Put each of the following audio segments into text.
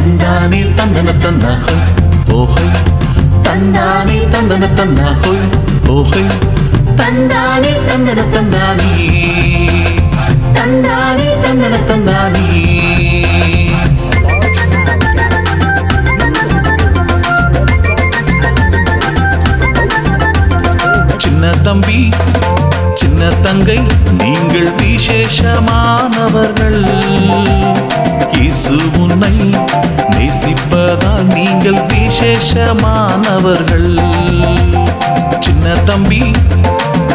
தந்தானே தந்தன தந்தா ஓஹை தந்தானே தந்தன தந்தா ஓஹை தந்தானே தந்தன தந்தானே தந்தானே தந்தன தந்தானே. சின்ன தம்பி சின்ன தங்கை நீங்கள் விசேஷமானவர்கள். இயேசு உன்னை நேசிப்பதால் நீங்கள் விசேஷமானவர்கள். சின்ன தம்பி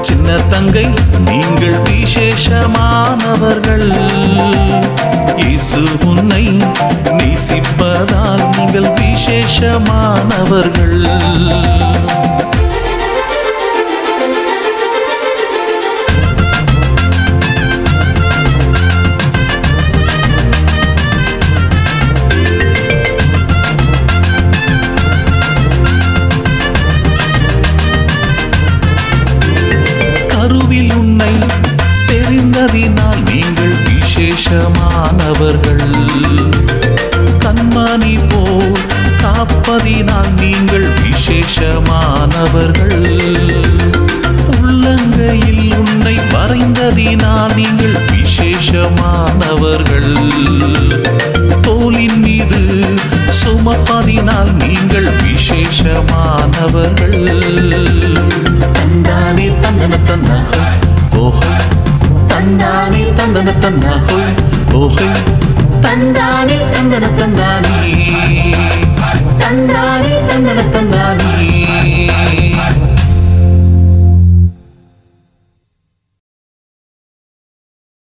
சின்ன தங்கை நீங்கள் விசேஷமானவர்கள். இயேசு உன்னை நேசிப்பதால் நீங்கள் விசேஷமானவர்கள். கருவில் உன்னை தெரிந்ததினால் நீங்கள் விசேஷமானவர்கள். கண்மணி போல் காப்பதினால் நீங்கள் விசேஷமானவர்கள். உள்ளங்கையில் உன்னை வரைந்ததினால் நீங்கள் விசேஷமானவர்கள். தோளின் மீது சுமப்பதினால் நீங்கள் விசேஷமானவர்கள். தந்தானே தந்தன தந்தா ஓஹை தந்தானே தந்தன தந்தா ஓஹை தந்தானே தந்தன தந்தானே தந்தானே தந்தன தந்தானே.